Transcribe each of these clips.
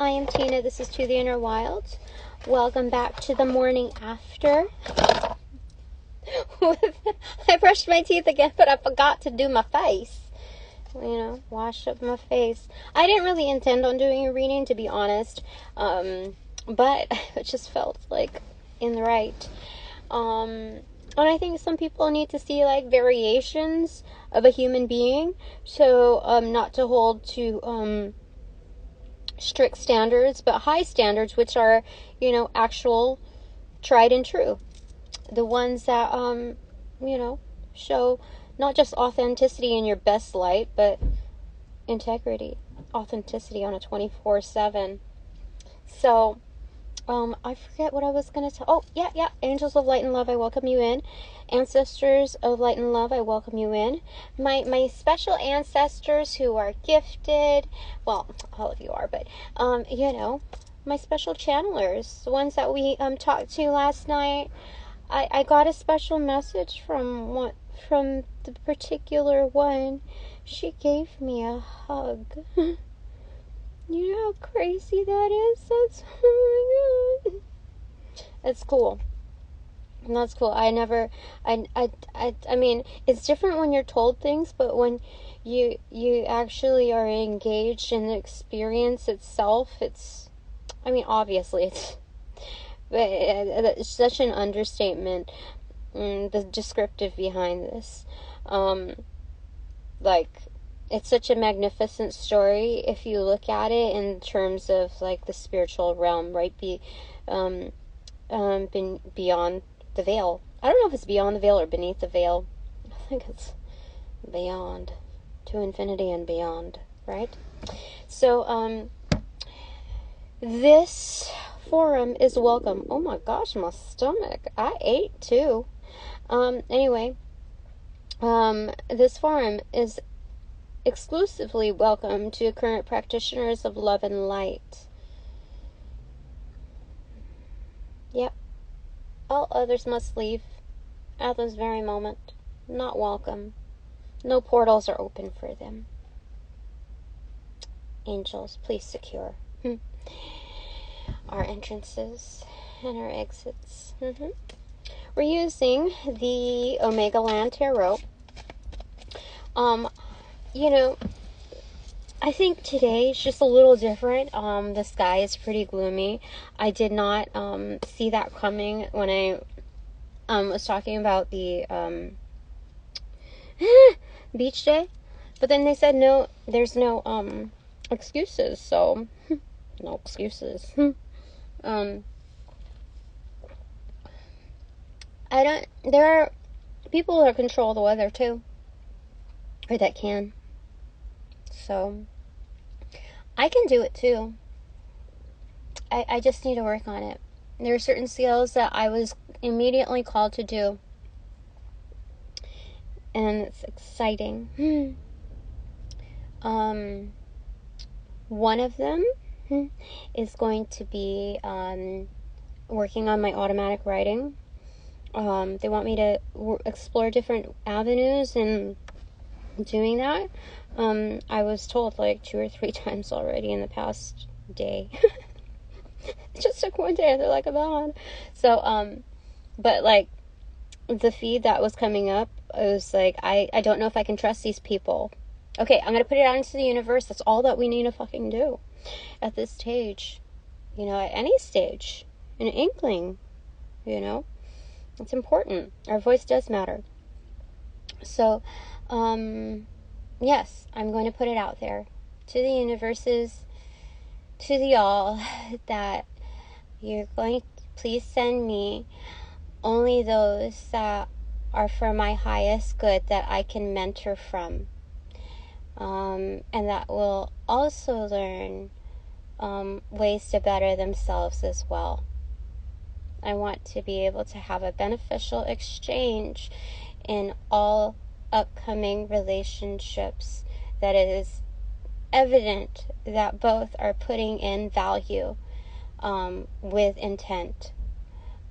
I am Tina. This is To the Inner Wild. Welcome back to the morning after. I brushed my teeth again, but I forgot to do my face. Wash up my face. I didn't really intend on doing a reading, to be honest. But it just felt like in the right. And I think some people need to see like variations of a human being. So, not to hold to, strict standards, but high standards, which are, actual tried and true. The ones that, show not just authenticity in your best light, but integrity, authenticity on a 24/7. So, I forget what I was going to tell. Oh, yeah. Angels of light and love, I welcome you in. Ancestors of light and love, I welcome you in. My special ancestors who are gifted, well, all of you are, but, my special channelers, the ones that we talked to last night. I got a special message from the particular one. She gave me a hug. You know how crazy that is? That's, oh my god. It's cool. That's cool. I mean, it's different when you're told things, but when you actually are engaged in the experience itself, obviously it's such an understatement, the descriptive behind this. It's such a magnificent story if you look at it in terms of like the spiritual realm, right? Beyond the veil. I don't know if it's beyond the veil or beneath the veil. I think it's beyond, to infinity and beyond, right? So, this forum is welcome. Oh my gosh, my stomach. I ate too. Anyway, this forum is exclusively welcome to current practitioners of love and light. Yep. All others must leave at this very moment. Not welcome. No portals are open for them. Angels, please secure our entrances and our exits. We're using the Omega Land Tarot. I think today is just a little different. The sky is pretty gloomy. I did not see that coming when I was talking about the beach day. But then they said no, there's no excuses. So no excuses. There are people that control the weather too, or that can. So I can do it too. I just need to work on it. There are certain skills that I was immediately called to do, and it's exciting. One of them is going to be working on my automatic writing. They want me to explore different avenues in doing that. I was told like 2 or 3 times already in the past day. It just took one day. They're like, I'm on. So, but like the feed that was coming up, it was like, I don't know if I can trust these people. Okay, I'm going to put it out into the universe. That's all that we need to fucking do at this stage. At any stage. An inkling. It's important. Our voice does matter. So, yes, I'm going to put it out there to the universes, to the all, that you're going to please send me only those that are for my highest good that I can mentor from. And that will also learn ways to better themselves as well. I want to be able to have a beneficial exchange in all upcoming relationships, that it is evident that both are putting in value with intent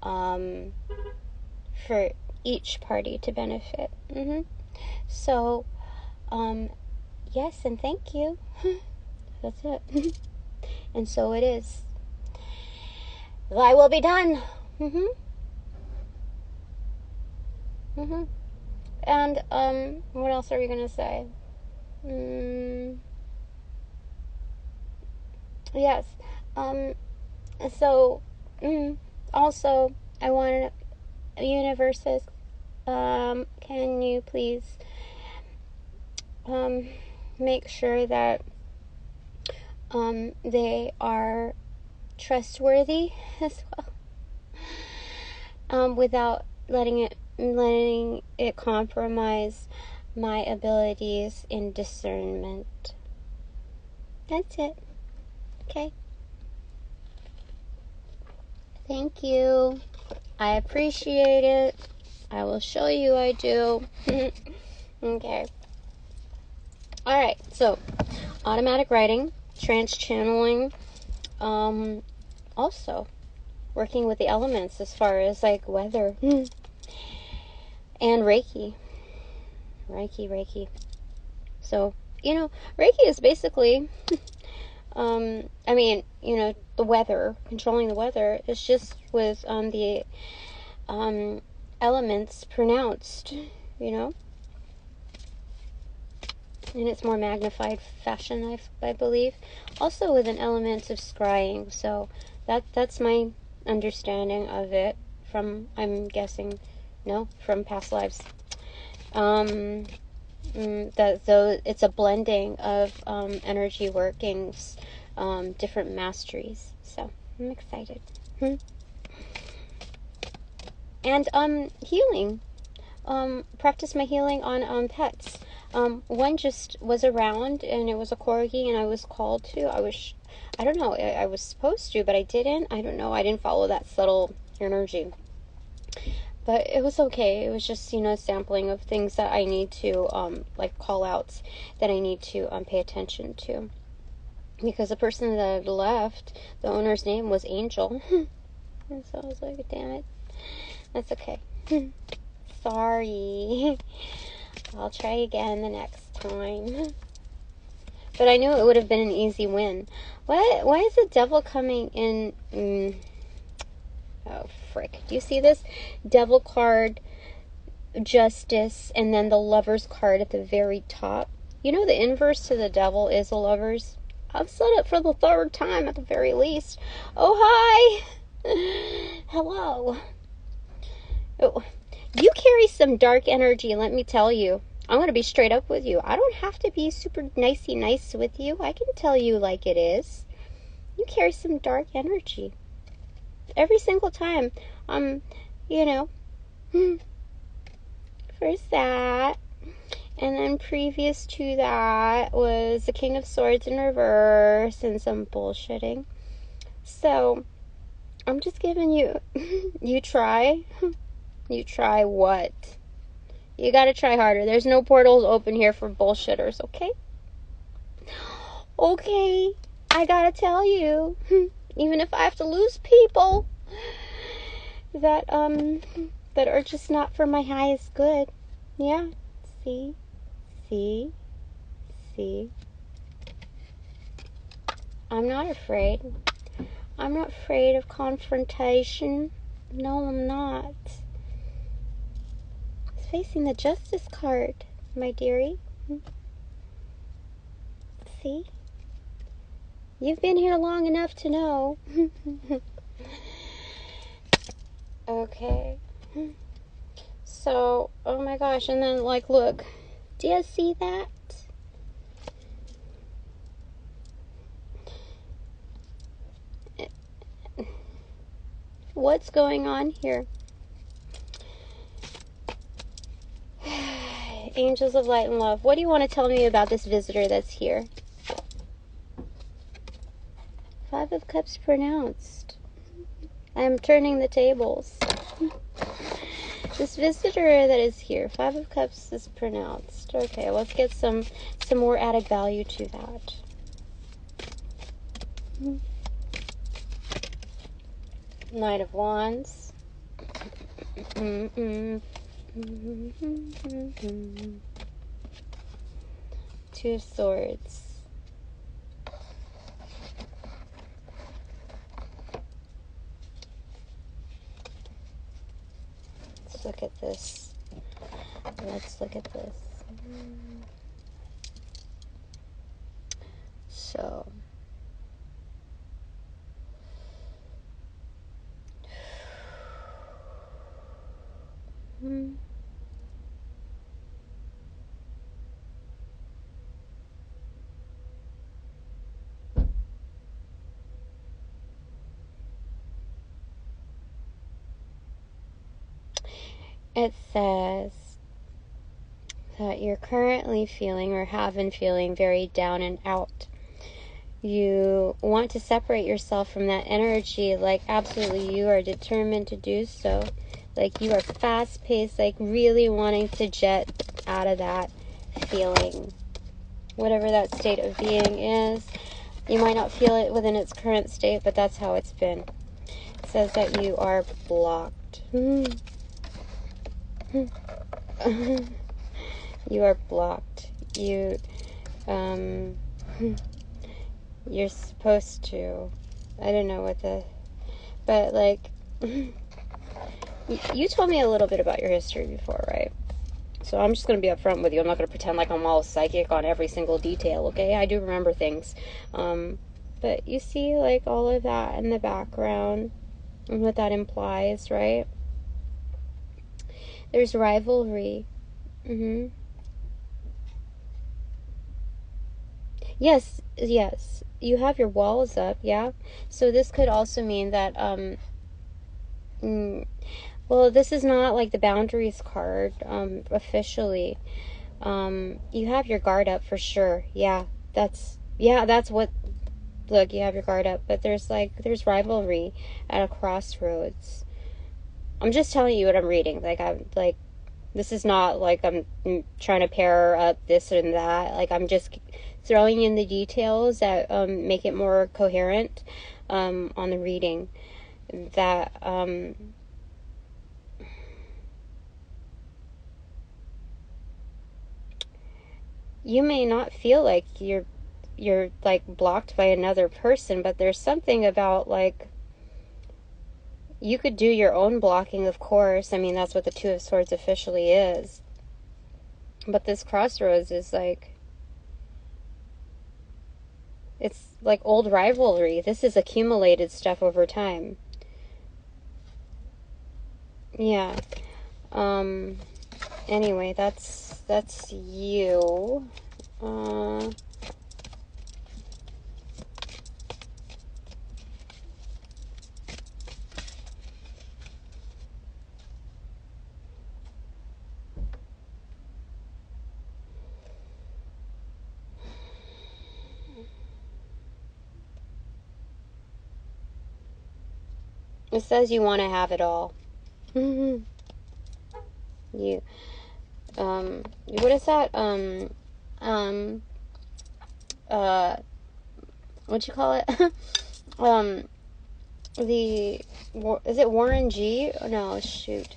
for each party to benefit. So yes, and thank you. That's it. And so it is. Thy will be done. And, what else are we going to say? Yes. So, also, I want universes, can you please, make sure that, they are trustworthy as well, without letting it compromise my abilities in discernment. That's it. Okay. Thank you. I appreciate it. I will show you I do. Okay. Alright, so automatic writing, trance channeling, also working with the elements as far as like weather, and Reiki. So, Reiki is basically, the weather, controlling the weather is just with the elements pronounced, in its more magnified fashion, I believe. Also with an element of scrying. So that's my understanding of it from, I'm guessing, from past lives. Though it's a blending of energy workings, different masteries. So I'm excited. And healing. Practice my healing on pets. One just was around, and it was a corgi, and I was called to. I don't know, I was supposed to, but I didn't. I don't know, I didn't follow that subtle energy. But it was okay. It was just, a sampling of things that I need to, like call-outs that I need to pay attention to. Because the person that had left, the owner's name was Angel. And so I was like, damn it. That's okay. Sorry. I'll try again the next time. But I knew it would have been an easy win. Why is the devil coming in? Oh, frick. Do you see this? Devil card, justice, and then the lover's card at the very top. The inverse to the devil is the lovers. I've said it for the third time at the very least. Oh, hi. Hello. Oh, you carry some dark energy, let me tell you. I'm going to be straight up with you. I don't have to be super nicey nice with you. I can tell you like it is. You carry some dark energy. Every single time. First that. And then previous to that was the King of Swords in reverse and some bullshitting. So, I'm just giving you, you try. You try what? You gotta try harder. There's no portals open here for bullshitters, okay? Okay, I gotta tell you, even if I have to lose people that are just not for my highest good. Yeah, see? I'm not afraid. I'm not afraid of confrontation. No, I'm not. Facing the justice card, my dearie. See? You've been here long enough to know. Okay. So, oh my gosh, and then, look. Do you see that? What's going on here? Angels of light and love. What do you want to tell me about this visitor that's here? Five of Cups pronounced. I'm turning the tables. This visitor that is here, Five of Cups is pronounced. Okay, let's get some more added value to that. Knight of Wands. Two of Swords. let's look at this. Let's look at this. So, it says that you're currently feeling or have been feeling very down and out. You want to separate yourself from that energy, like absolutely you are determined to do so. Like you are fast-paced, like really wanting to jet out of that feeling. Whatever that state of being is. You might not feel it within its current state, but that's how it's been. It says that you are blocked. You are blocked. You're supposed to, I don't know what but like, you told me a little bit about your history before, right? So I'm just going to be upfront with you. I'm not going to pretend like I'm all psychic on every single detail, okay? I do remember things. But you see, like, all of that in the background and what that implies, right? There's rivalry. Yes. You have your walls up, yeah? So this could also mean that, well, this is not like the boundaries card, officially. You have your guard up for sure. Yeah, that's what, look, you have your guard up, but there's rivalry at a crossroads. I'm just telling you what I'm reading. This is not like I'm trying to pair up this and that. Like, I'm just throwing in the details that make it more coherent on the reading. That you may not feel like you're like blocked by another person, but there's something about, like, you could do your own blocking, of course. I mean, that's what the Two of Swords officially is. But this crossroads is like, it's like old rivalry. This is accumulated stuff over time. Yeah. Anyway, that's you. It says you want to have it all. You, what is that? What you call it? Is it Warren G? Oh, no, shoot.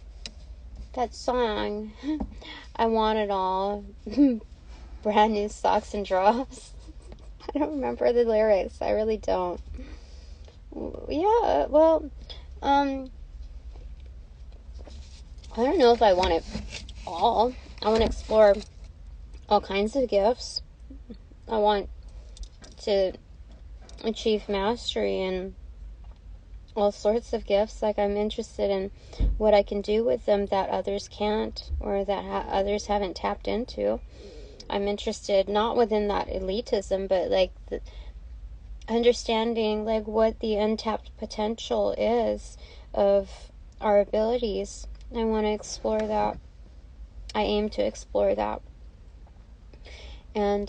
That song, I Want It All. Brand new socks and drops. I don't remember the lyrics. I really don't. Yeah, well, I don't know if I want it all. I want to explore all kinds of gifts. I want to achieve mastery in all sorts of gifts. Like, I'm interested in what I can do with them that others can't, or that others haven't tapped into. I'm interested not within that elitism, but like understanding like what the untapped potential is of our abilities. I want to explore that. I aim to explore that. And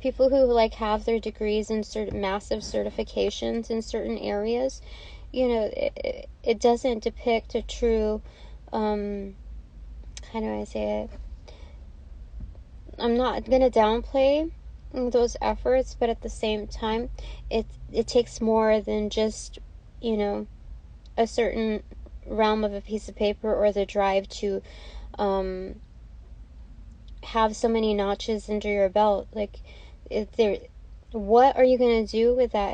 people who like have their degrees and massive certifications in certain areas, it doesn't depict a true, how do I say it? I'm not gonna downplay those efforts, but at the same time, it takes more than just, a certain realm of a piece of paper or the drive to have so many notches under your belt. Like, what are you going to do with that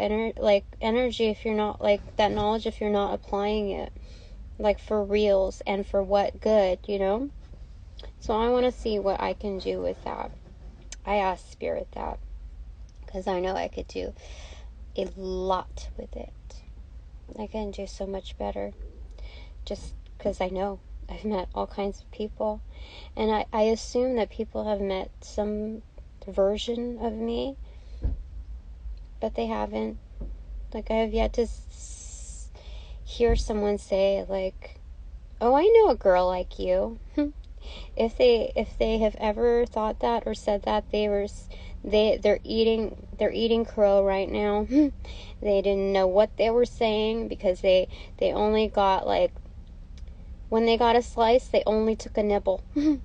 energy if you're not, like, that knowledge, if you're not applying it? like for reals and for what good, you know? So I want to see what I can do with that. I asked Spirit that because I know I could do a lot with it. I can do so much better just because I know I've met all kinds of people, and I assume that people have met some version of me, but they haven't. Like, I have yet to hear someone say, like, oh, I know a girl like you. If they have ever thought that or said that, they're eating crow right now. They didn't know what they were saying because they only got, like, when they got a slice, they only took a nibble. And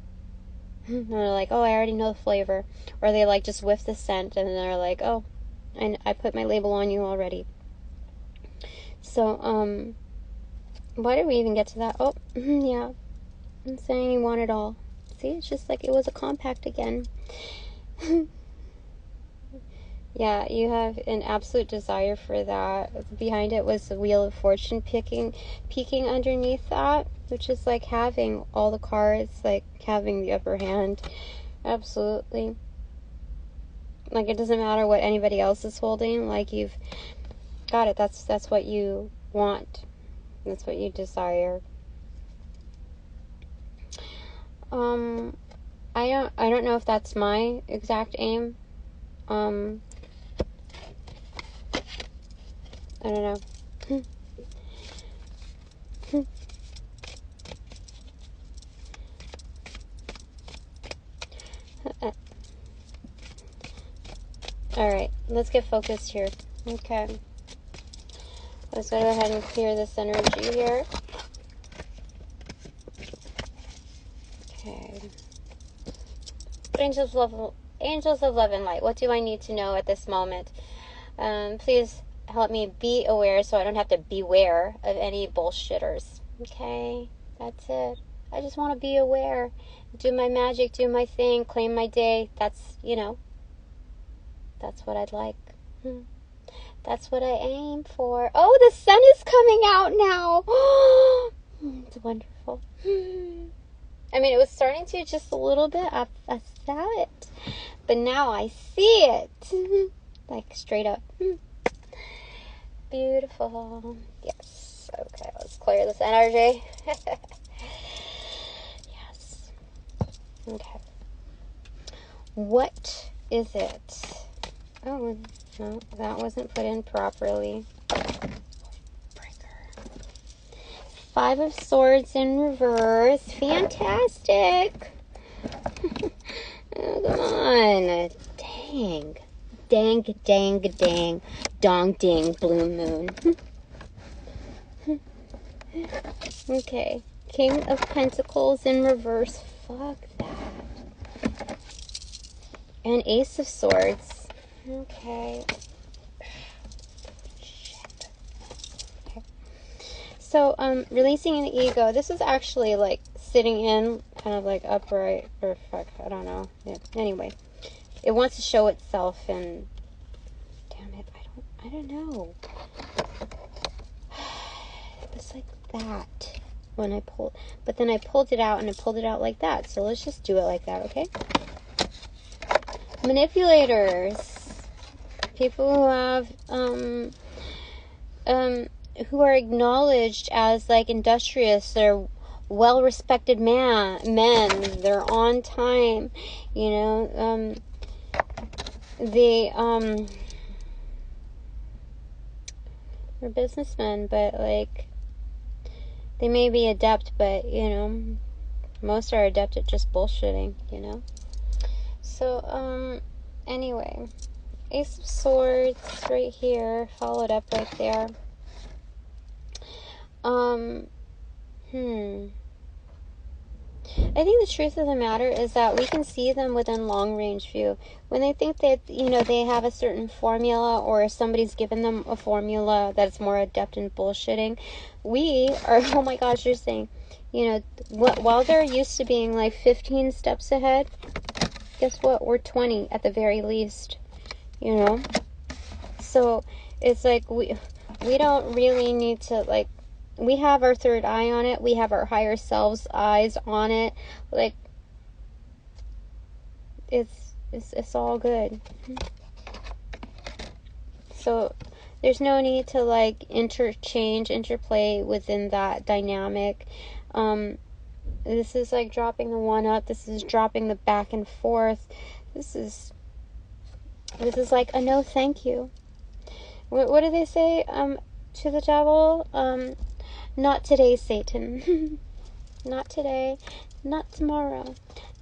they're like, oh, I already know the flavor. Or they, like, just whiff the scent, and they're like, oh, I put my label on you already. So, why did we even get to that? Oh, yeah. I'm saying you want it all. See, it's just like it was a compact again. Yeah, you have an absolute desire for that. Behind it was the Wheel of Fortune peeking underneath that, which is like having all the cards, like having the upper hand. Absolutely. Like, it doesn't matter what anybody else is holding. Like, you've got it. That's what you want. That's what you desire. I don't know if that's my exact aim. I don't know. Alright, let's get focused here. Okay. Let's go ahead and clear this energy here. Okay. Angels of love and light. What do I need to know at this moment? Please help me be aware so I don't have to beware of any bullshitters. Okay? That's it. I just want to be aware. Do my magic, do my thing, claim my day. That's, that's what I'd like. That's what I aim for. Oh, the sun is coming out now. It's wonderful. I mean, it was starting to just a little bit. I saw it. But now I see it. Like, straight up. Beautiful. Yes. Okay, let's clear this energy. Yes. Okay. What is it? Oh, no, that wasn't put in properly. Five of Swords in reverse. Fantastic. Oh, come on. Dang. Dang, dang, dang. Dong, ding, blue moon. Okay. King of Pentacles in reverse. Fuck that. And Ace of Swords. Okay. Shit. Okay. So, releasing an ego. This is actually, like, sitting in, kind of, like, upright, or fuck, I don't know. Yeah. Anyway. It wants to show itself, and damn it, I don't know. It was like that when I pulled, but then I pulled it out, and I pulled it out like that. So let's just do it like that, okay? Manipulators, people who have who are acknowledged as, like, industrious. They're well-respected men. They're on time. They're businessmen, but, like, they may be adept, but, most are adept at just bullshitting, So, anyway, Ace of Swords right here, followed up right there. I think the truth of the matter is that we can see them within long range view. When they think that, they have a certain formula, or somebody's given them a formula that's more adept in bullshitting, we are, oh my gosh, you're saying, while they're used to being like 15 steps ahead, guess what? We're 20 at the very least, So it's like we don't really need to, like, we have our third eye on it. We have our higher selves eyes on it. Like, it's all good. So there's no need to like interplay within that dynamic. This is like dropping the one up. This is dropping the back and forth. This is like a no thank you. What do they say to the devil? Not today, Satan. Not today. Not tomorrow.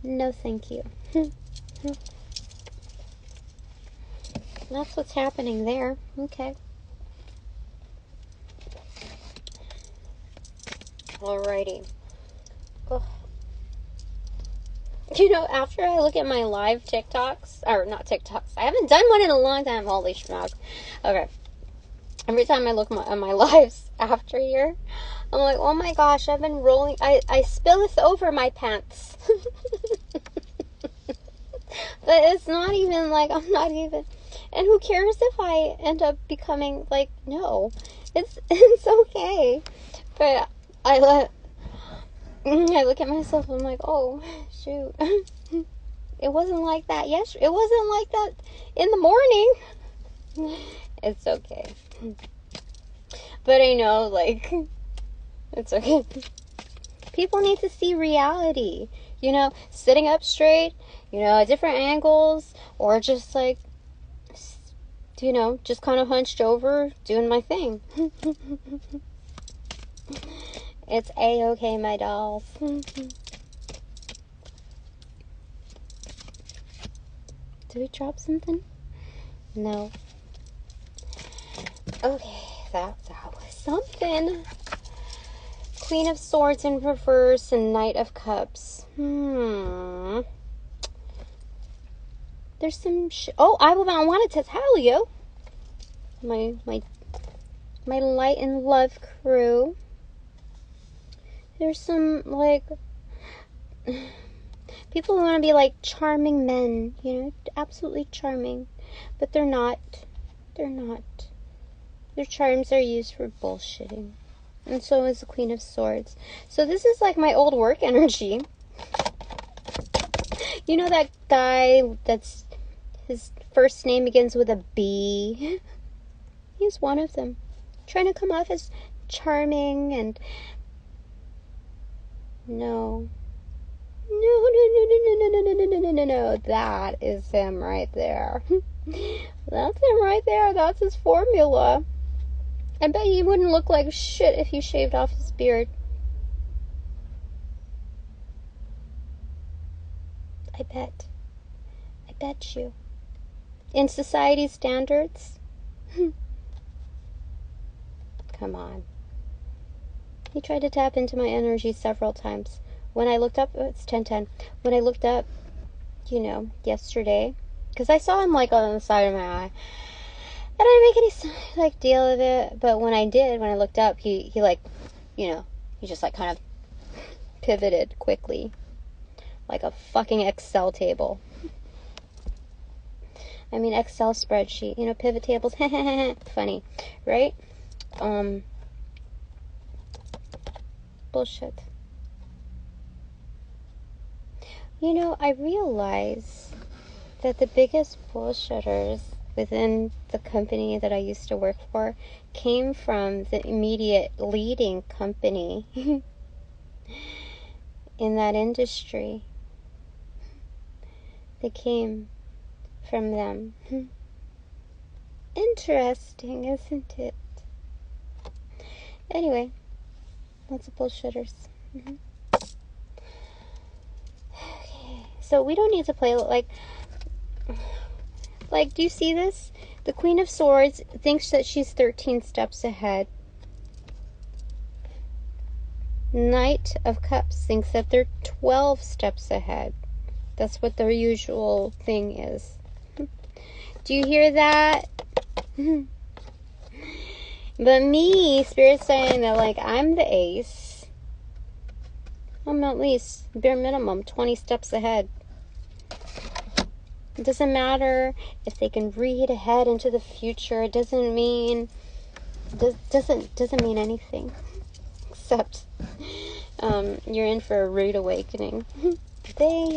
No thank you. That's what's happening there. Okay. Alrighty. Oh. You know, after I look at my live TikToks, or not TikToks, I haven't done one in a long time. Holy schmuck. Okay. Every time I look at my lives after here, I'm like, oh my gosh, I've been rolling. I spilleth over my pants. But it's not even like, I'm not even, and who cares if I end up becoming like, no, it's okay. But I look at myself, I'm like, oh, shoot. It wasn't like that yesterday. It wasn't like that in the morning. It's okay. But I know, like, it's okay. People need to see reality. You know, sitting up straight, you know, at different angles, or just like, you know, just kind of hunched over, doing my thing. It's A-okay, my dolls. Did we drop something? No. Okay, that was something. Queen of Swords in reverse and Knight of Cups. There's some oh, I wanted to tell you. My light and love crew. There's some, like, people who want to be like charming men, you know, absolutely charming. But they're not. They're not. Their charms are used for bullshitting. And so is the Queen of Swords. So this is like my old work energy. You know that guy that's, his first name begins with a B? He's one of them. Trying to come off as charming and... No. No. That is him right there. That's him right there. That's his formula. I bet he wouldn't look like shit if he shaved off his beard. I bet you. In society's standards? Come on. He tried to tap into my energy several times. When I looked up, it's 10:10. When I looked up, you know, yesterday, because I saw him like on the side of my eye. I didn't make any like deal of it, but when I did, when I looked up, he like, you know, he just like kind of pivoted quickly, like a fucking Excel table. I mean, Excel spreadsheet, you know, pivot tables. Funny, right? Bullshit. You know, I realize that the biggest bullshitters within the company that I used to work for came from the immediate leading company in that industry. They came from them. Interesting, isn't it? Anyway, lots of bullshitters. Okay, so we don't need to play like, do you see this? The Queen of Swords thinks that she's 13 steps ahead. Knight of Cups thinks that they're 12 steps ahead. That's what their usual thing is. Do you hear that? But me, Spirit's saying that, like, I'm the ace. I'm at least, bare minimum, 20 steps ahead. It doesn't matter if they can read ahead into the future. It doesn't mean, doesn't mean anything. except you're in for a rude awakening. They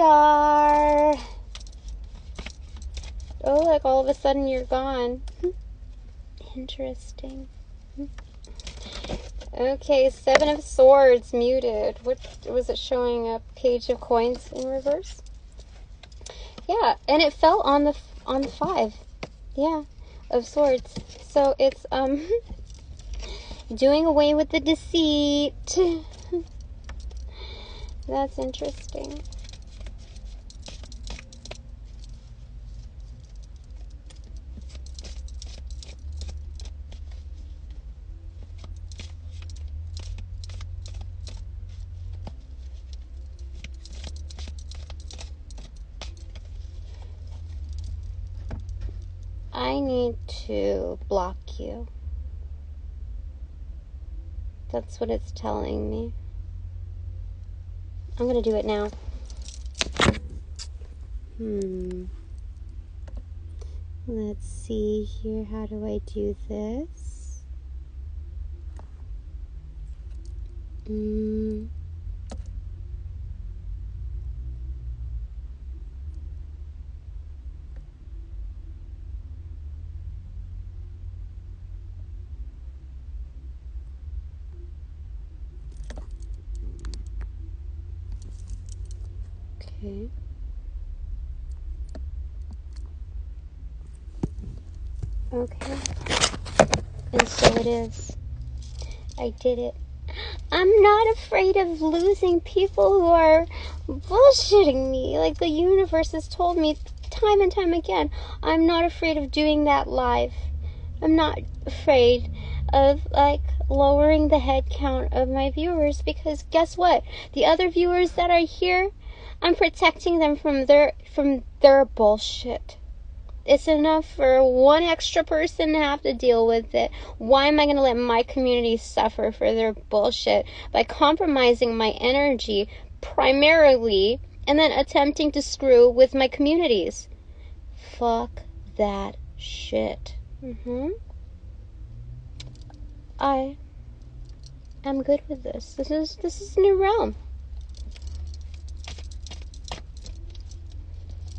are. Oh, like all of a sudden you're gone. Interesting. Okay, 7 of Swords muted. What was it showing up? Page of Coins in reverse. Yeah, and it fell on the 5. Yeah, of Swords. So it's doing away with the deceit. That's interesting. I need to block you. That's what it's telling me. I'm going to do it now. Let's see here. How do I do this? Okay. Okay. And so it is. I did it. I'm not afraid of losing people who are bullshitting me. Like the universe has told me time and time again. I'm not afraid of doing that live. I'm not afraid of like lowering the head count of my viewers, because guess what? The other viewers that are here, I'm protecting them from their bullshit. It's enough for one extra person to have to deal with it. Why am I going to let my community suffer for their bullshit by compromising my energy primarily and then attempting to screw with my communities? Fuck that shit. I am good with this. This is a new realm.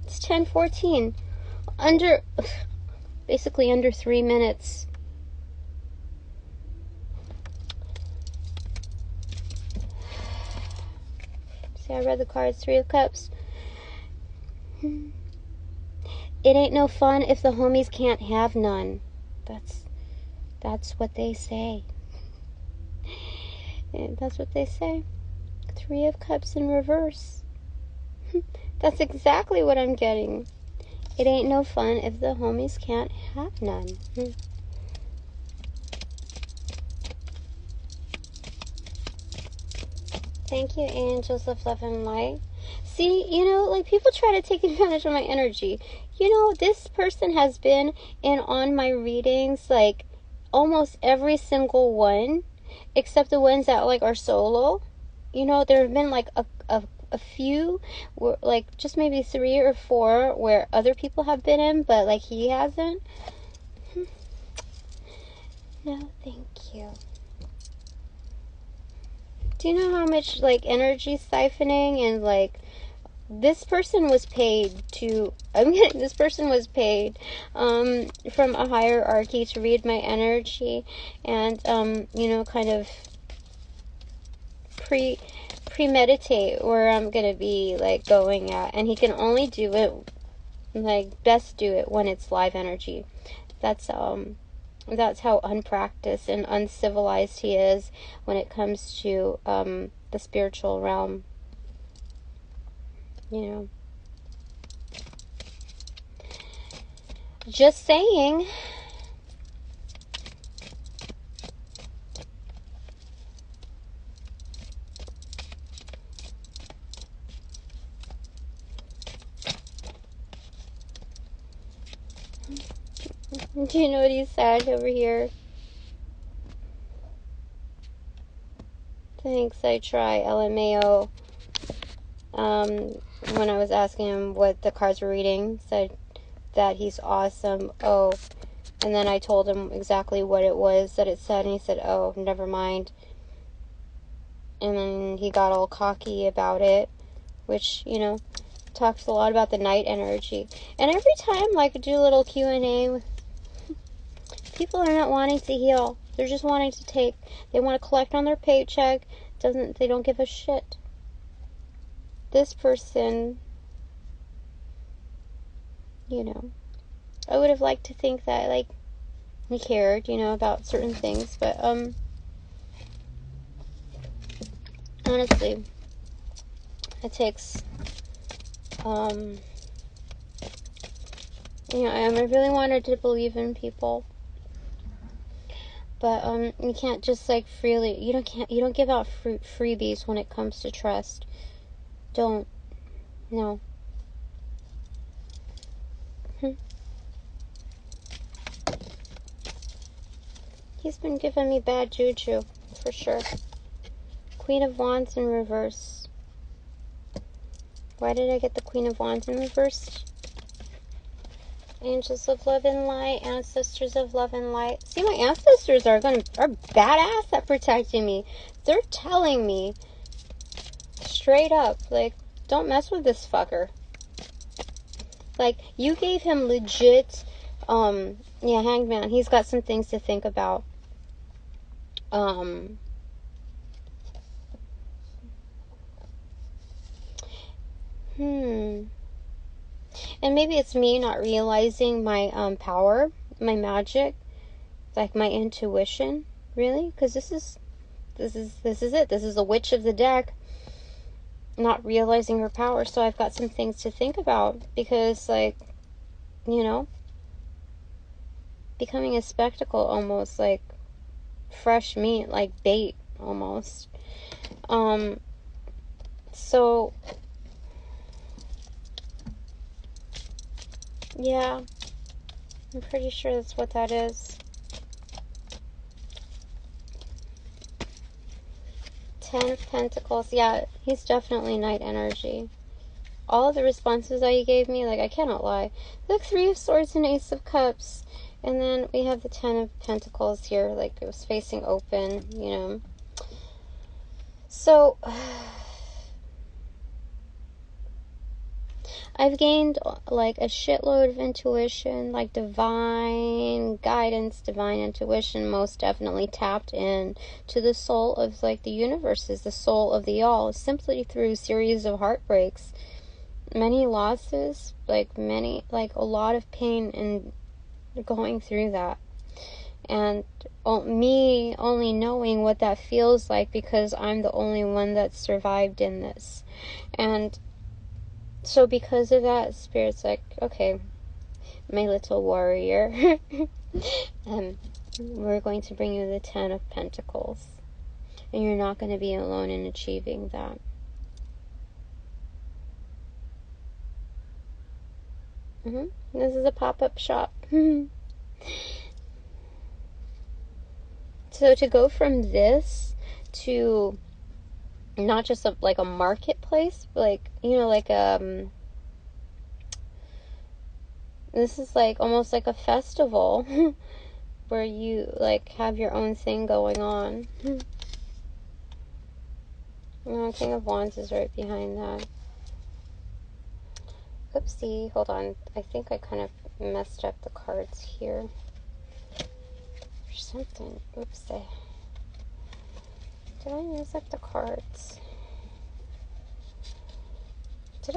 It's 10:14. Basically under 3 minutes. See, I read the cards. 3 of Cups. It ain't no fun if the homies can't have none. That's what they say. That's what they say. 3 of Cups in reverse. That's exactly what I'm getting. It ain't no fun if the homies can't have none. Thank you, angels of love and light. See, like people try to take advantage of my energy. This person has been in on my readings, like almost every single one, except the ones that like are solo. There have been like a few, like just maybe 3 or 4 where other people have been in, but like he hasn't. No, thank you. Do you know how much like energy siphoning and like this person was paid to, this person was paid from a hierarchy to read my energy and kind of premeditate where I'm gonna be like going at, and he can only do it, like best do it when it's live energy. That's how unpracticed and uncivilized he is when it comes to the spiritual realm. Just saying. Do you know what he said over here? Thanks, I try. LMAO. When I was asking him what the cards were reading, said that he's awesome. Oh, And then I told him exactly what it was that it said, and he said, oh, never mind. And then he got all cocky about it, which, you know, talks a lot about the night energy. And every time, like, I do a little Q&A, people are not wanting to heal. They're just wanting to take. They want to collect on their paycheck. They don't give a shit. This person, you know, I would have liked to think that, like, he cared, you know, about certain things, but, honestly, it takes, you know, I really wanted to believe in people, but, you can't just, like, freely, you don't give out freebies when it comes to trust. Don't. No. He's been giving me bad juju, for sure. Queen of Wands in reverse. Why did I get the Queen of Wands in reverse? Angels of love and light, ancestors of love and light. See, my ancestors are badass at protecting me. They're telling me straight up, like, don't mess with this fucker. Like, you gave him legit, yeah, Hangman. He's got some things to think about. And maybe it's me not realizing my power, my magic, like my intuition, really, because this is it. This is the witch of the deck, not realizing her power. So I've got some things to think about, because, like, you know, becoming a spectacle, almost like fresh meat, like bait, almost. So yeah, I'm pretty sure that's what that is. 10 of Pentacles. Yeah, he's definitely night energy. All of the responses that he gave me, like, I cannot lie. Look, 3 of Swords and Ace of Cups. And then we have the 10 of Pentacles here, like it was facing open, you know. So, I've gained, like, a shitload of intuition, like divine guidance, divine intuition, most definitely tapped in to the soul of, like, the universes, the soul of the all, simply through a series of heartbreaks, many losses, like a lot of pain and going through that. And me only knowing what that feels like, because I'm the only one that survived in this. And so because of that, Spirit's like, okay, my little warrior, we're going to bring you the 10 of Pentacles. And you're not going to be alone in achieving that. This is a pop-up shop. So to go from this to not just like a marketplace, but, like, you know, like this is like almost like a festival where you, like, have your own thing going on. King of Wands is right behind that. Oopsie, hold on. I think I kind of messed up the cards here. Or something. Oopsie. Did I mess up the cards? Did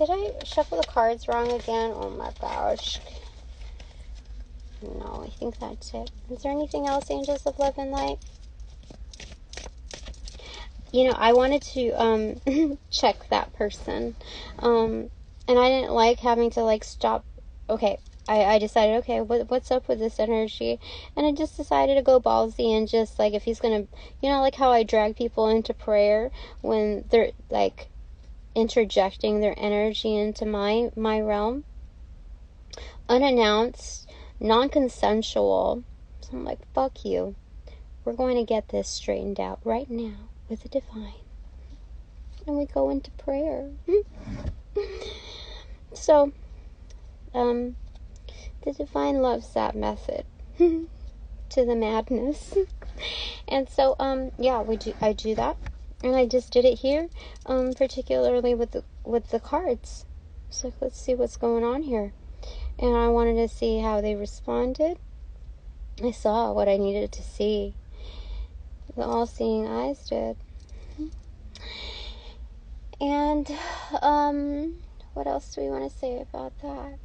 I shuffle the cards wrong again? Oh my gosh. No, I think that's it. Is there anything else, Angels of Love and Light? You know, I wanted to check that person. And I didn't like having to, like, stop. Okay, I decided, okay, what's up with this energy? And I just decided to go ballsy and just, like, if he's gonna, you know, like how I drag people into prayer when they're, like, interjecting their energy into my realm. Unannounced, non-consensual. So I'm like, fuck you. We're going to get this straightened out right now with the divine. And we go into prayer. So, The divine loves that method to the madness. And so, yeah, I do that. And I just did it here, particularly with the cards. So let's see what's going on here. And I wanted to see how they responded. I saw what I needed to see. The all-seeing eyes did. And, what else do we want to say about that?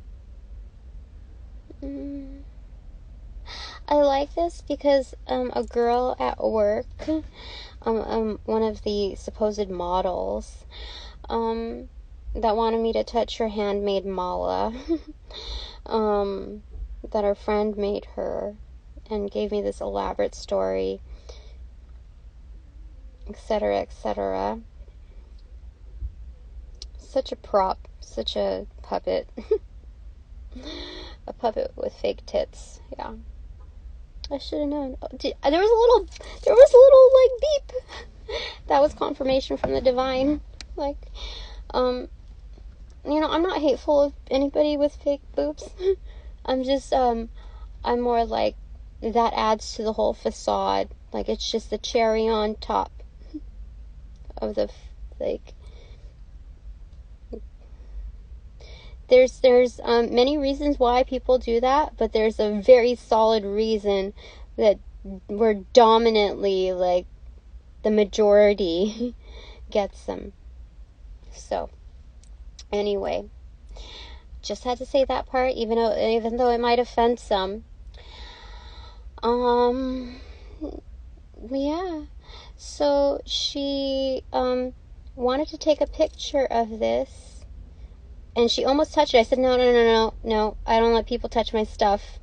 I like this because, a girl at work, one of the supposed models, that wanted me to touch her handmade mala, that her friend made her, and gave me this elaborate story, etc., etc. Such a prop, such a puppet. A puppet with fake tits, yeah. I should have known. Oh, there was a little, like, beep. That was confirmation from the divine. Like, you know, I'm not hateful of anybody with fake boobs. I'm just, I'm more like, that adds to the whole facade. Like, it's just the cherry on top of the, like, there's many reasons why people do that, but there's a very solid reason that we're dominantly, like, the majority gets them. So, anyway, just had to say that part, even though it might offend some. Yeah. So she wanted to take a picture of this. And she almost touched it. I said, no, I don't let people touch my stuff.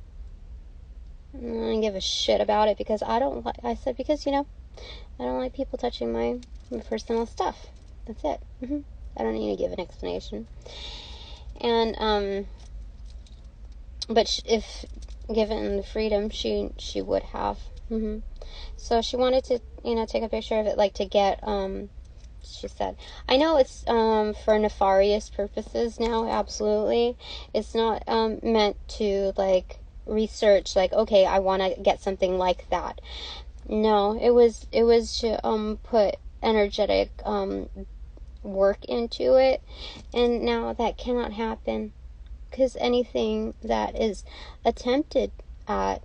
I don't give a shit about it because because, you know, I don't like people touching my personal stuff. That's it. I don't need to give an explanation. And, but if given the freedom, she would have. So she wanted to, you know, take a picture of it, like, to get, she said, I know it's for nefarious purposes now, absolutely. It's not meant to, like, research, like, okay, I want to get something like that. No, it was to put energetic work into it, and now that cannot happen, because anything that is attempted at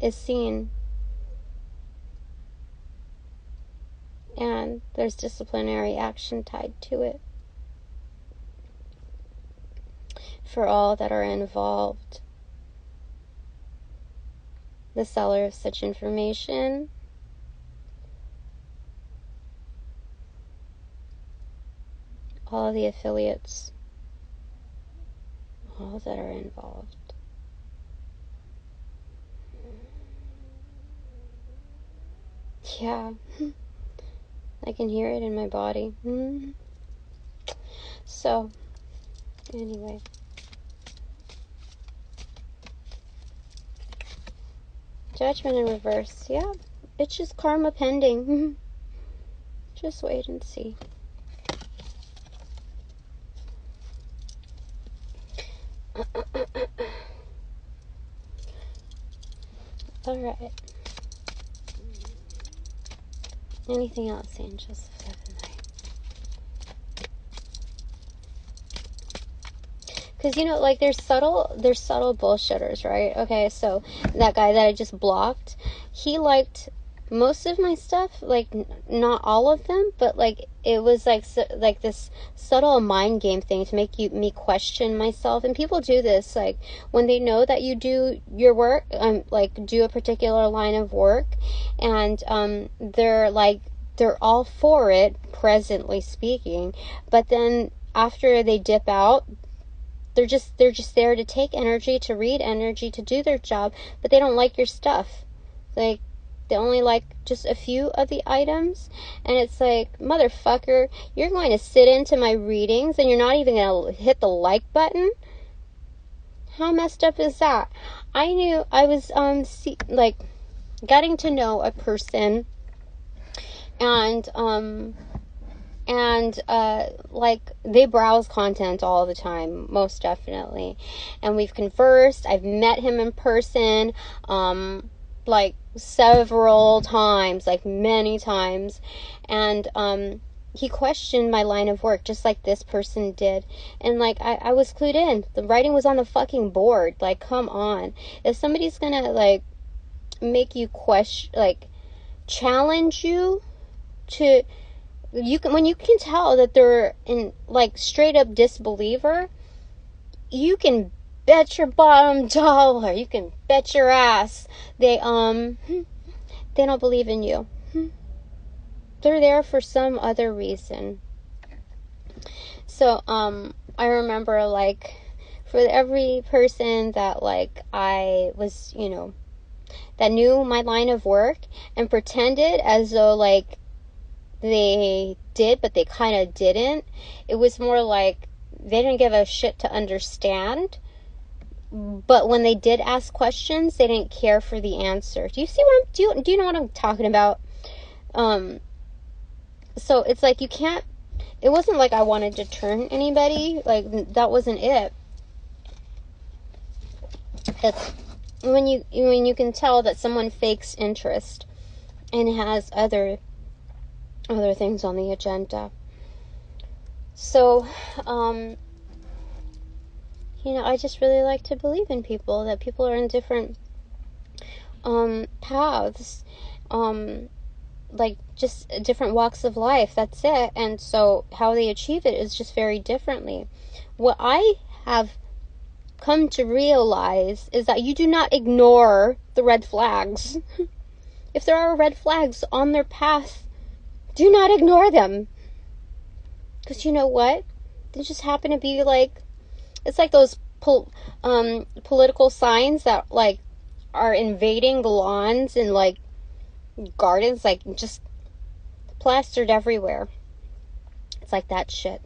is seen. And there's disciplinary action tied to it for all that are involved. The seller of such information, all the affiliates, all that are involved. Yeah. I can hear it in my body. So, anyway. Judgment in reverse. Yeah, it's just karma pending. Just wait and see. Alright. Anything else, angels of heaven? Because, you know, like, there's subtle bullshitters, right? Okay, so that guy that I just blocked, he liked most of my stuff, like, not all of them, but, like, it was like this subtle mind game thing to make me question myself. And people do this, like, when they know that you do your work, like, do a particular line of work, and they're all for it, presently speaking, but then after they dip out, they're just there to take energy, to read energy, to do their job, but they don't like your stuff. Like, they only like just a few of the items, and it's like, motherfucker, you're going to sit into my readings and you're not even going to hit the like button? How messed up is that? I knew I was getting to know a person, and And like, they browse content all the time, most definitely. And we've conversed. I've met him in person like several times, like many times. And he questioned my line of work just like this person did. And like, I was clued in. The writing was on the fucking board. Like, come on. If somebody's gonna like make you question, like challenge you to, when you can tell that they're in like straight up disbeliever, you can bet your bottom dollar, you can bet your ass they don't believe in you. They're there for some other reason. So I remember, like, for every person that like I was, you know, that knew my line of work and pretended as though like they did, but they kind of didn't. It was more like they didn't give a shit to understand. But when they did ask questions, they didn't care for the answer. Do you see what do you know what I'm talking about? So it's like, you can't, it wasn't like I wanted to turn anybody. Like, that wasn't it. It's when you can tell that someone fakes interest and has other things on the agenda. So, you know, I just really like to believe in people, that people are in different paths, like just different walks of life. That's it. And so how they achieve it is just very differently. What I have come to realize is that you do not ignore the red flags. If there are red flags on their path, do not ignore them. Because you know what? They just happen to be like, it's like those political signs that like are invading lawns and like gardens, like just plastered everywhere. It's like that shit.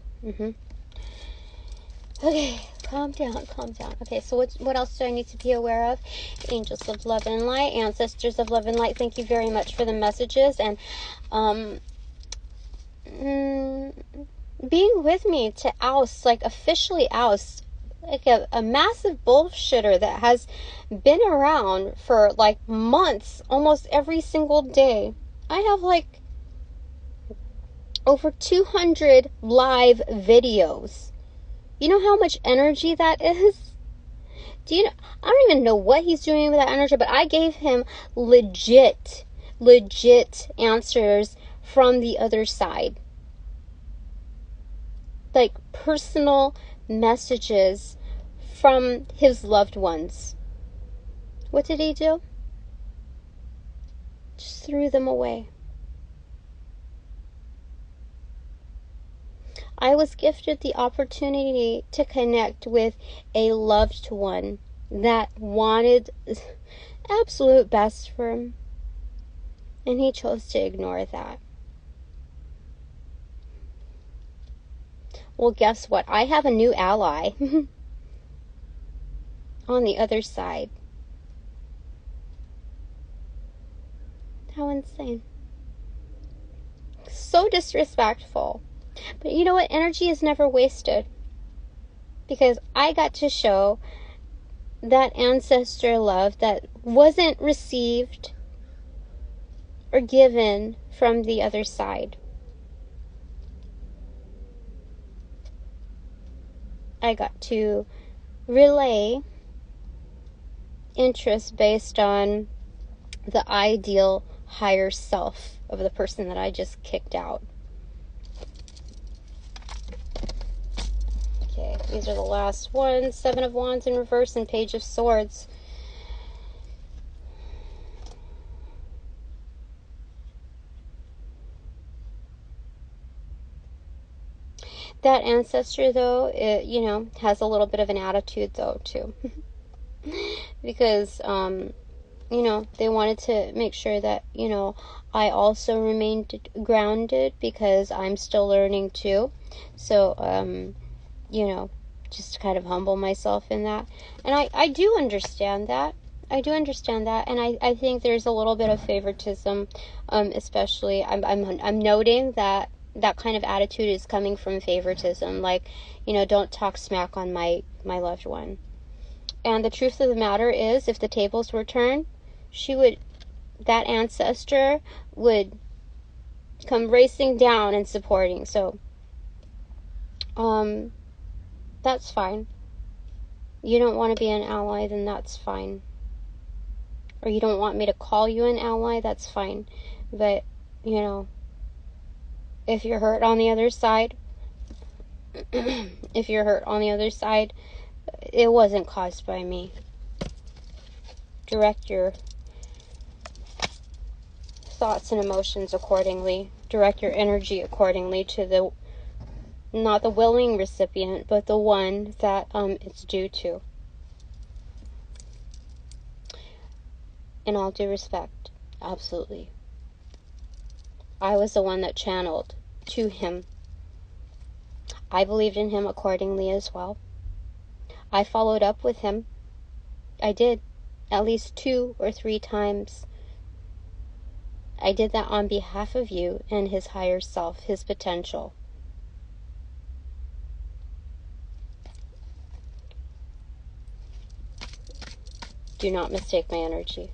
Okay, calm down. Okay, so what else do I need to be aware of? Angels of love and light, ancestors of love and light, thank you very much for the messages. And being with me to oust, like officially oust, like a massive bullshitter that has been around for like months, almost every single day. I have like over 200 live videos. You know how much energy that is? Do you know? I don't even know what he's doing with that energy, but I gave him legit answers from the other side. Like personal messages from his loved ones. What did he do? Just threw them away. I was gifted the opportunity to connect with a loved one that wanted absolute best for him, and he chose to ignore that. Well, guess what? I have a new ally on the other side. How insane. So disrespectful. But you know what? Energy is never wasted. Because I got to show that ancestor love that wasn't received or given from the other side. I got to relay interest based on the ideal higher self of the person that I just kicked out. Okay, these are the last ones. 7 of Wands in reverse and Page of Swords. That ancestor, though, it, you know, has a little bit of an attitude, though, too. Because, you know, they wanted to make sure that, you know, I also remained grounded because I'm still learning, too. So, you know, just kind of humble myself in that. And I do understand that. I do understand that. And I think there's a little bit of favoritism, especially, I'm noting that that kind of attitude is coming from favoritism. Like, you know, don't talk smack on my loved one. And the truth of the matter is, if the tables were turned, that ancestor would come racing down and supporting. So, that's fine. You don't want to be an ally, then that's fine. Or you don't want me to call you an ally, that's fine. But, you know, if you're hurt on the other side, it wasn't caused by me. Direct your thoughts and emotions accordingly. Direct your energy accordingly to not the willing recipient, but the one that it's due to. In all due respect, absolutely. I was the one that channeled to him. I believed in him accordingly as well. I followed up with him. I did. At least 2 or 3 times. I did that on behalf of you and his higher self, his potential. Do not mistake my energy.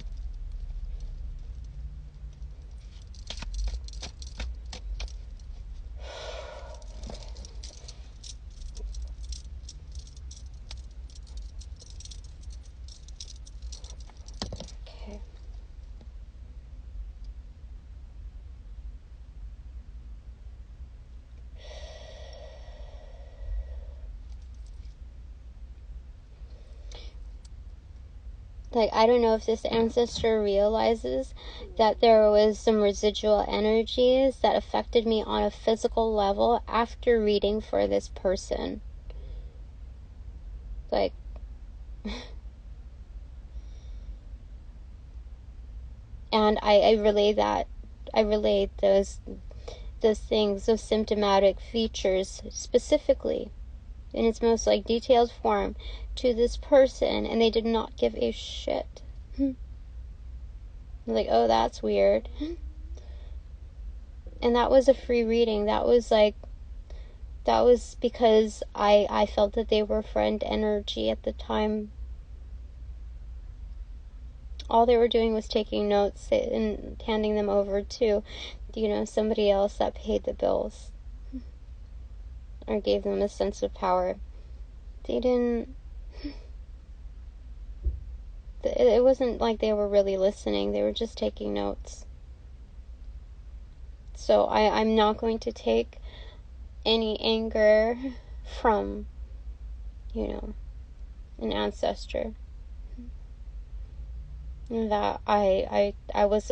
Like, I don't know if this ancestor realizes that there was some residual energies that affected me on a physical level after reading for this person. Like, and I relayed those things, those symptomatic features specifically in its most like detailed form to this person, and they did not give a shit. Like, oh, that's weird. And that was a free reading. That was because I felt that they were friend energy at the time. All they were doing was taking notes and handing them over to, you know, somebody else that paid the bills or gave them a sense of power. They didn't. It wasn't like they were really listening. They were just taking notes. So I'm not going to take any anger from, you know, an ancestor. That I was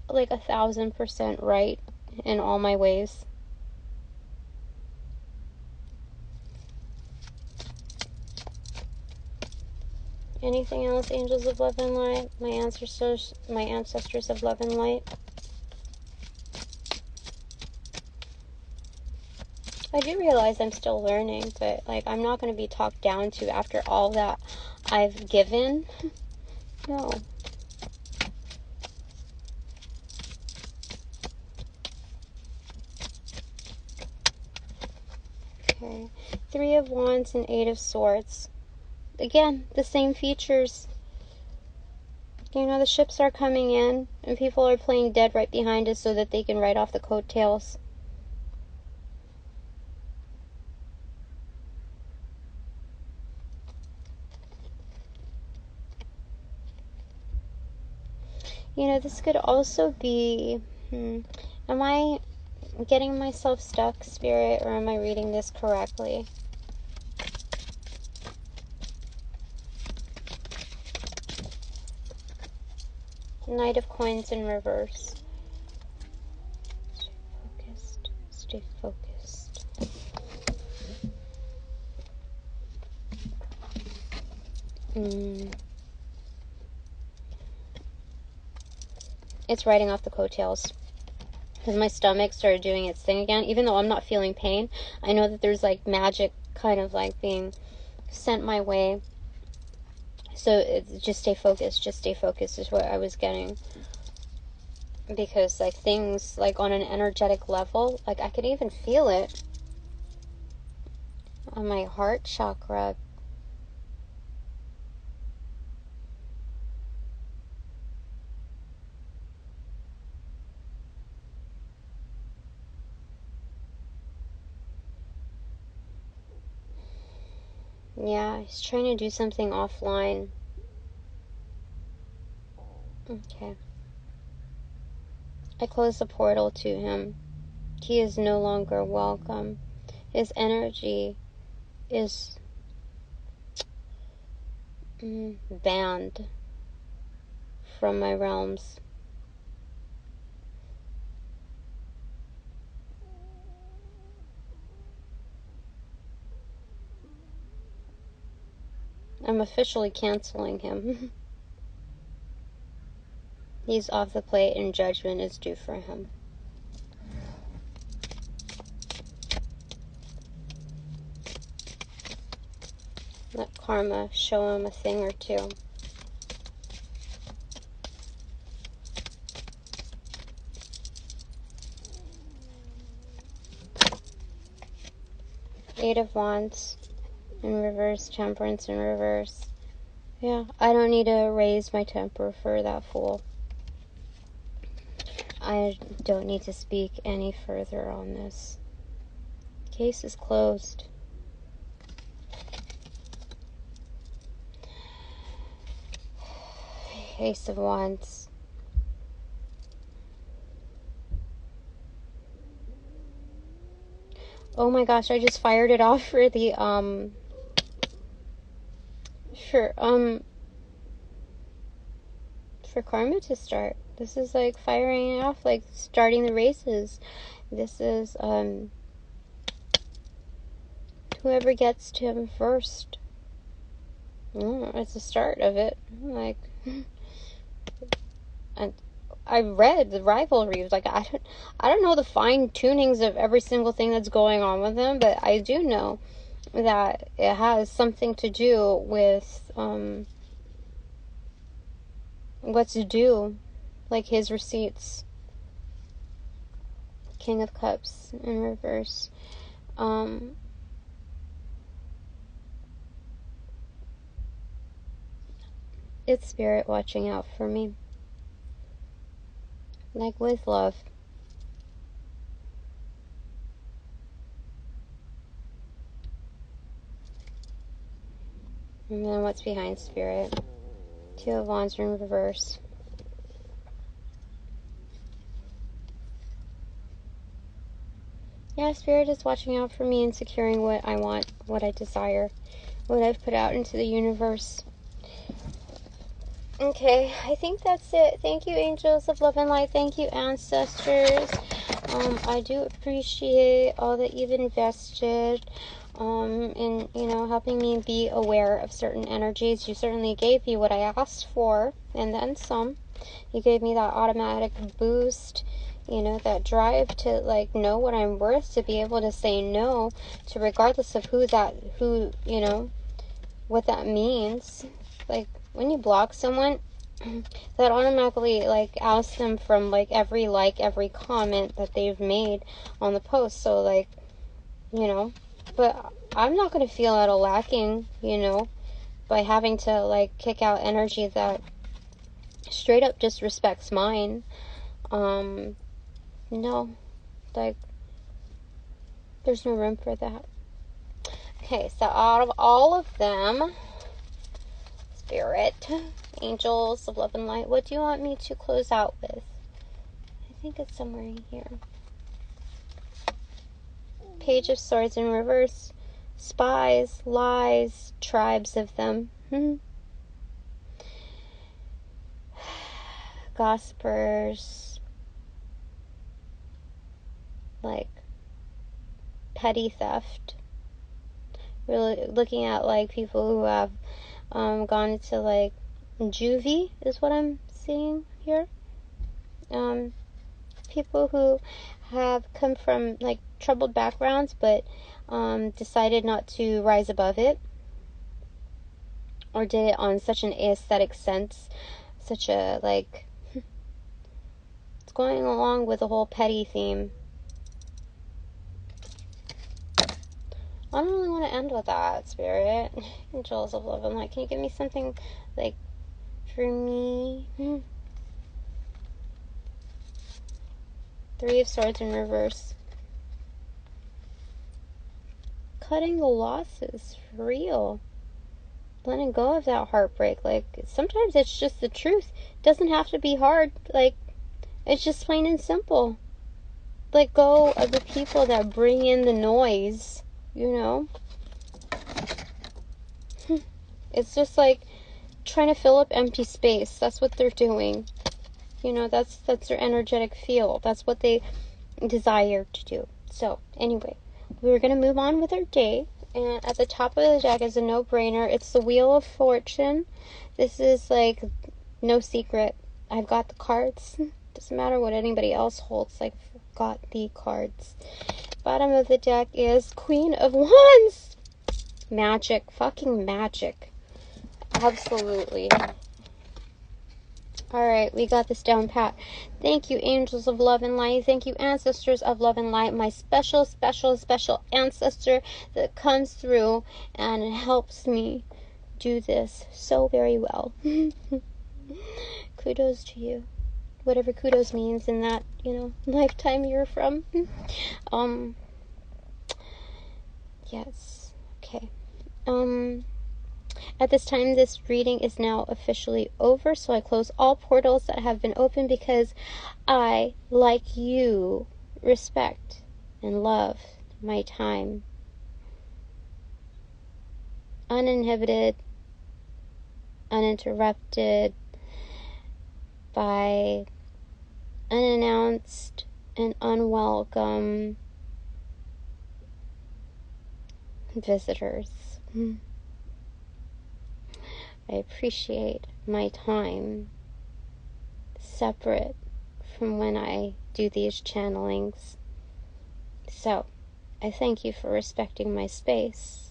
like 1,000% right in all my ways. Anything else, angels of love and light? My ancestors of love and light. I do realize I'm still learning, but like, I'm not going to be talked down to after all that I've given. No. Okay. 3 of Wands and 8 of Swords. Again, the same features. You know, the ships are coming in, and people are playing dead right behind us so that they can ride off the coattails. You know, this could also be, am I getting myself stuck, Spirit, or am I reading this correctly? Knight of Coins in reverse. Stay focused. It's riding off the coattails. Because my stomach started doing its thing again. Even though I'm not feeling pain, I know that there's like magic kind of like being sent my way. So just stay focused. Just stay focused is what I was getting. because like things like on an energetic level, like I could even feel it on my heart chakra. Yeah, he's trying to do something offline. Okay. I close the portal to him. He is no longer welcome. His energy is banned from my realms. I'm officially canceling him. He's off the plate and judgment is due for him. Let karma show him a thing or two. Eight of Wands in reverse, Temperance in reverse. Yeah, I don't need to raise my temper for that fool. I don't need to speak any further on this. Case is closed. Ace of Wands. Oh my gosh, I just fired it off for the, for karma to start. This is like firing it off, like starting the races. This is, whoever gets to him first. It's the start of it. Like, and I read the rivalry. Like, I don't know the fine tunings of every single thing that's going on with him, but I do know that it has something to do with what's due, like his receipts. King of Cups in reverse. It's Spirit watching out for me. Like, with love. And then what's behind Spirit? Two of Wands in reverse. Yeah, Spirit is watching out for me and securing what I want, what I desire, what I've put out into the universe. Okay, I think that's it. Thank you, angels of love and light. Thank you, ancestors. I do appreciate all that you've invested in, helping me be aware of certain energies. You certainly gave me what I asked for, and then some. You gave me that automatic boost, that drive to, like, know what I'm worth, to be able to say no to, regardless of what that means. Like, when you block someone, that automatically, like, outs them from, like, every comment that they've made on the post. So, like, but I'm not going to feel at all lacking, by having to, like, kick out energy that straight up disrespects mine. No, like, there's no room for that. Okay, so out of all of them, Spirit, angels of love and light, what do you want me to close out with? I think it's somewhere in here. Page of Swords in reverse. Spies, lies, tribes of them. Gossipers. Like, petty theft. Really looking at, like, people who have gone into, like, juvie is what I'm seeing here. People who have come from, like, troubled backgrounds, but decided not to rise above it, or did it on such an aesthetic sense, such a, like, it's going along with the whole petty theme. I don't really want to end with that, Spirit. Angels of Love and Light. Can you give me something, like, for me? Three of Swords in reverse. Cutting the losses, for real. Letting go of that heartbreak. Like, sometimes it's just the truth. It doesn't have to be hard. Like, it's just plain and simple. Let go of the people that bring in the noise, you know? It's just like trying to fill up empty space. That's what they're doing. You know, that's their energetic field. That's what they desire to do. So, anyway, we're going to move on with our day. And at the top of the deck is a no-brainer. It's the Wheel of Fortune. This is like no secret. I've got the cards. Doesn't matter what anybody else holds. Like, I've got the cards. Bottom of the deck is Queen of Wands. Magic. Fucking magic. Absolutely. Alright, we got this down pat. Thank you, angels of love and light. Thank you, ancestors of love and light. My special, special, special ancestor that comes through and helps me do this so very well. Kudos to you. Whatever kudos means in that, you know, lifetime you're from. Yes. Okay. At this time, this reading is now officially over, so I close all portals that have been opened because I, like you, respect and love my time. Uninhibited, uninterrupted by unannounced and unwelcome visitors. I appreciate my time separate from when I do these channelings. So, I thank you for respecting my space.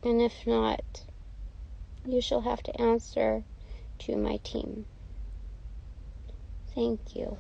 And if not, you shall have to answer to my team. Thank you.